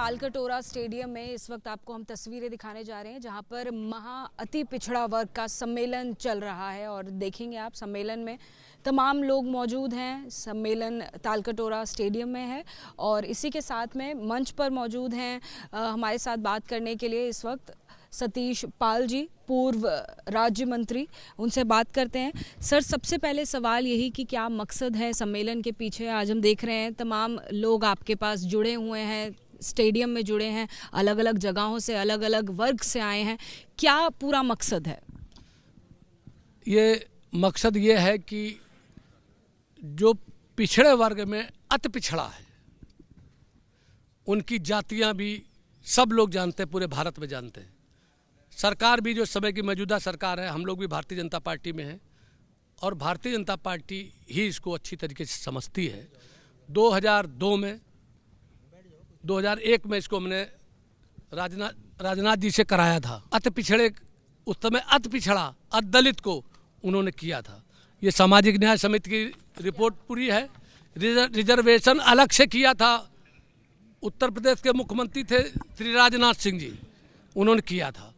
Talkatora stadium में इस वक्त आपको हम तस्वीरें दिखाने जा रहे हैं जहां पर अति पिछड़ा वर्ग का सम्मेलन चल रहा है और देखेंगे आप सम्मेलन में तमाम लोग मौजूद हैं। सम्मेलन तालकटोरा स्टेडियम में है और इसी के साथ में मंच पर मौजूद हैं हमारे साथ बात करने के लिए इस वक्त सतीश पाल जी, पूर्व राज्य मंत्री, उनसे बात करते हैं। सर, सबसे पहले सवाल यही कि क्या मकसद है सम्मेलन के पीछे? आज हम देख रहे हैं तमाम लोग आपके पास जुड़े हुए हैं, स्टेडियम में जुड़े हैं, अलग अलग जगहों से, अलग अलग वर्ग से आए हैं। क्या पूरा मकसद है? ये मकसद ये है कि जो पिछड़े वर्ग में अति पिछड़ा है, उनकी जातियां भी सब लोग जानते हैं, पूरे भारत में जानते हैं। सरकार भी जो समय की मौजूदा सरकार है, हम लोग भी भारतीय जनता पार्टी में हैं और भारतीय जनता पार्टी ही इसको अच्छी तरीके से समझती है। 2002 में 2001 में इसको हमने राजनाथ जी से कराया था। अति पिछड़े, उस समय अति पिछड़ा अति दलित को उन्होंने किया था। ये सामाजिक न्याय समिति की रिपोर्ट पूरी है। रिजर्वेशन अलग से किया था। उत्तर प्रदेश के मुख्यमंत्री थे श्री राजनाथ सिंह जी, उन्होंने किया था।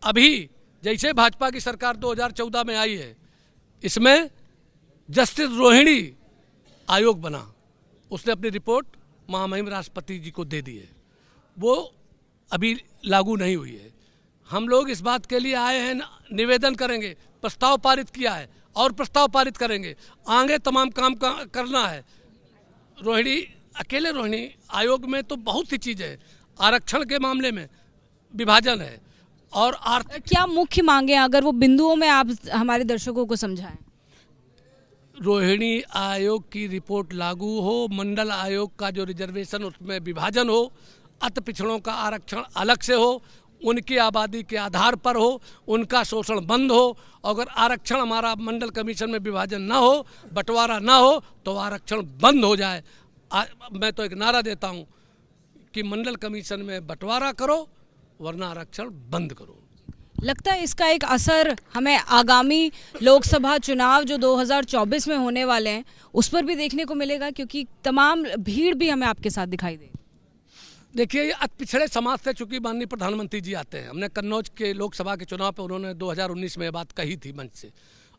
अभी जैसे भाजपा की सरकार 2014 में आई है, इसमें जस्टिस रोहिणी आयोग बना, उसने अपनी रिपोर्ट महामहिम राष्ट्रपति जी को दे दी है। वो अभी लागू नहीं हुई है। हम लोग इस बात के लिए आए हैं, निवेदन करेंगे, प्रस्ताव पारित किया है और प्रस्ताव पारित करेंगे। आगे तमाम काम करना है। अकेले रोहिणी आयोग में तो बहुत सी चीज़ें हैं। आरक्षण के मामले में विभाजन है और आर्थिक। क्या मुख्य मांगे, अगर वो बिंदुओं में आप हमारे दर्शकों को समझाएं? रोहिणी आयोग की रिपोर्ट लागू हो, मंडल आयोग का जो रिजर्वेशन उसमें विभाजन हो, अति पिछड़ों का आरक्षण अलग से हो, उनकी आबादी के आधार पर हो, उनका शोषण बंद हो। अगर आरक्षण हमारा मंडल कमीशन में विभाजन ना हो, बंटवारा ना हो, तो आरक्षण बंद हो जाए। मैं तो एक नारा देता हूं कि मंडल कमीशन में बंटवारा करो, वरना आरक्षण बंद करो। लगता है इसका एक असर हमें आगामी लोकसभा चुनाव जो 2024 में होने वाले हैं उस पर भी देखने को मिलेगा, क्योंकि तमाम भीड़ भी हमें आपके साथ दिखाई दे। देखिए, ये अति पिछड़े समाज से चूंकि माननीय प्रधानमंत्री जी आते हैं। हमने कन्नौज के लोकसभा के चुनाव पर उन्होंने 2019 में ये बात कही थी मंच से,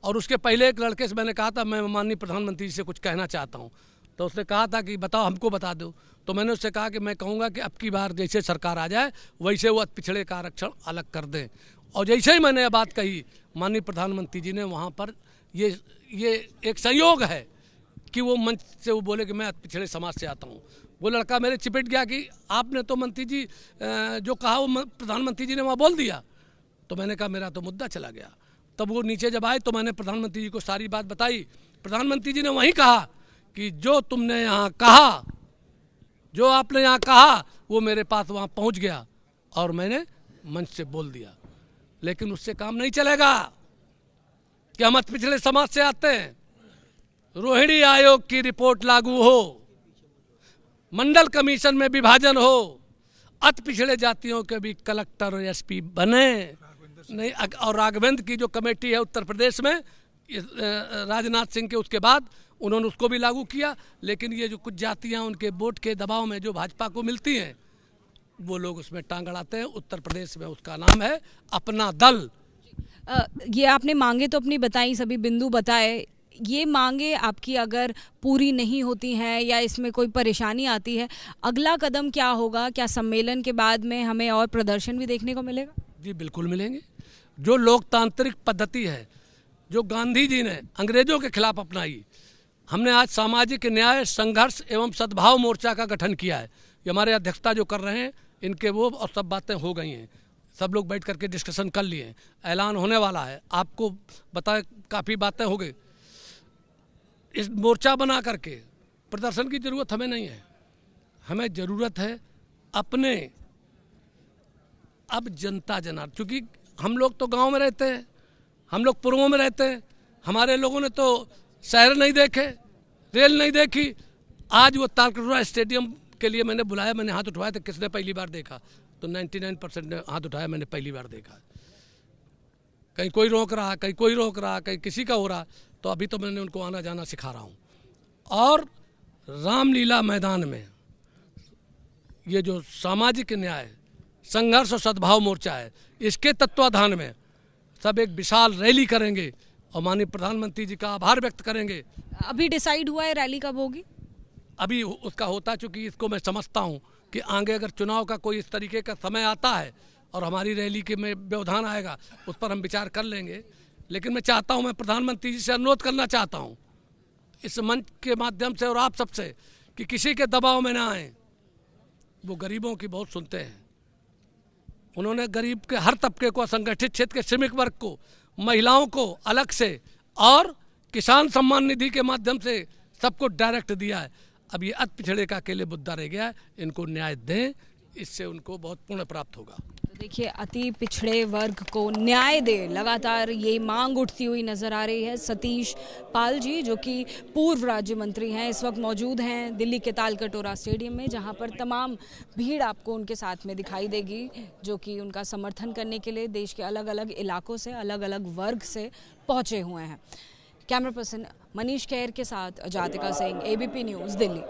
और उसके पहले एक लड़के से मैंने कहा था मैं माननीय प्रधानमंत्री जी से कुछ कहना चाहता हूँ, तो उसने कहा था कि बताओ, हमको बता दो। तो मैंने उससे कहा कि मैं कहूँगा कि अब की बार जैसे सरकार आ जाए वैसे वो अति पिछड़े का आरक्षण अलग कर दें। और जैसे ही मैंने ये बात कही, माननीय प्रधानमंत्री जी ने वहाँ पर ये एक संयोग है कि वो मंच से वो बोले कि मैं अति पिछड़े समाज से आता हूँ। वो लड़का मेरे चिपट गया कि आपने तो मंत्री जी जो कहा वो प्रधानमंत्री जी ने वहाँ बोल दिया। तो मैंने कहा मेरा तो मुद्दा चला गया। तब वो नीचे जब आए तो मैंने प्रधानमंत्री जी को सारी बात बताई। प्रधानमंत्री जी ने वहीं कहा कि जो तुमने यहाँ कहा, जो आपने यहाँ कहा, वो मेरे पास वहाँ पहुँच गया और मैंने मंच से बोल दिया। लेकिन उससे काम नहीं चलेगा कि हम अति पिछड़े समाज से आते हैं। रोहिणी आयोग की रिपोर्ट लागू हो, मंडल कमीशन में विभाजन हो, अति पिछड़े जातियों के भी कलेक्टर और एसपी बने नहीं। और राघवेंद्र की जो कमेटी है उत्तर प्रदेश में, राजनाथ सिंह के उसके बाद उन्होंने उसको भी लागू किया। लेकिन ये जो कुछ जातियां उनके वोट के दबाव में जो भाजपा को मिलती हैं, वो लोग उसमें टांग अड़ाते हैं। उत्तर प्रदेश में उसका नाम है अपना दल। ये आपने मांगे तो अपनी बताई, सभी बिंदु बताए। ये मांगे आपकी अगर पूरी नहीं होती हैं या इसमें कोई परेशानी आती है, अगला कदम क्या होगा? क्या सम्मेलन के बाद में हमें और प्रदर्शन भी देखने को मिलेगा? जी बिल्कुल मिलेंगे। जो लोकतांत्रिक पद्धति है जो गांधी जी ने अंग्रेजों के खिलाफ अपनाई, हमने आज सामाजिक न्याय संघर्ष एवं सद्भाव मोर्चा का गठन किया है। ये हमारे अध्यक्षता जो कर रहे हैं, इनके वो और सब बातें हो गई हैं। सब लोग बैठ करके डिस्कशन कर लिए हैं, ऐलान होने वाला है। आपको बताए काफ़ी बातें हो गई। इस मोर्चा बना करके प्रदर्शन की ज़रूरत हमें नहीं है। हमें ज़रूरत है अपने अब जनता जनार्दन, क्योंकि हम लोग तो गांव में रहते हैं, हम लोग पूर्वों में रहते हैं। हमारे लोगों ने तो शहर नहीं देखे, रेल नहीं देखी। आज वो तालकटोरा स्टेडियम के लिए मैंने बुलाया, मैंने हाथ उठवाया तो किसने पहली बार देखा? तो 99% ने हाथ उठाया, मैंने पहली बार देखा। कहीं कोई रोक रहा, कहीं कोई रोक रहा, कहीं किसी का हो रहा। तो अभी तो मैंने उनको आना जाना सिखा रहा हूँ। और रामलीला मैदान में ये जो सामाजिक न्याय, संघर्ष और सद्भाव मोर्चा है, इसके तत्वाधान में सब एक विशाल रैली करेंगे और माननीय प्रधानमंत्री जी का आभार व्यक्त करेंगे। अभी डिसाइड हुआ है रैली कब होगी? अभी उसका होता, चूँकि इसको मैं समझता हूँ कि आगे अगर चुनाव का कोई इस तरीके का समय आता है और हमारी रैली के में व्यवधान आएगा, उस पर हम विचार कर लेंगे। लेकिन मैं चाहता हूँ, मैं प्रधानमंत्री जी से अनुरोध करना चाहता हूँ इस मंच के माध्यम से और आप सबसे, कि किसी के दबाव में ना आए। वो गरीबों की बहुत सुनते हैं। उन्होंने गरीब के हर तबके को, असंगठित क्षेत्र के श्रमिक वर्ग को, महिलाओं को अलग से और किसान सम्मान निधि के माध्यम से सबको डायरेक्ट दिया है। अब ये अति पिछड़े का अकेले मुद्दा रह गया है, इनको न्याय दें, इससे उनको बहुत पुण्य प्राप्त होगा। तो देखिए, अति पिछड़े वर्ग को न्याय दे, लगातार ये मांग उठती हुई नजर आ रही है। सतीश पाल जी, जो कि पूर्व राज्य मंत्री हैं, इस वक्त मौजूद हैं दिल्ली के तालकटोरा स्टेडियम में, जहां पर तमाम भीड़ आपको उनके साथ में दिखाई देगी, जो कि उनका समर्थन करने के लिए देश के अलग अलग इलाकों से, अलग अलग वर्ग से पहुंचे हुए हैं। कैमरा पर्सन मनीष खेर के साथ जातिका सिंह, ABP न्यूज़, दिल्ली।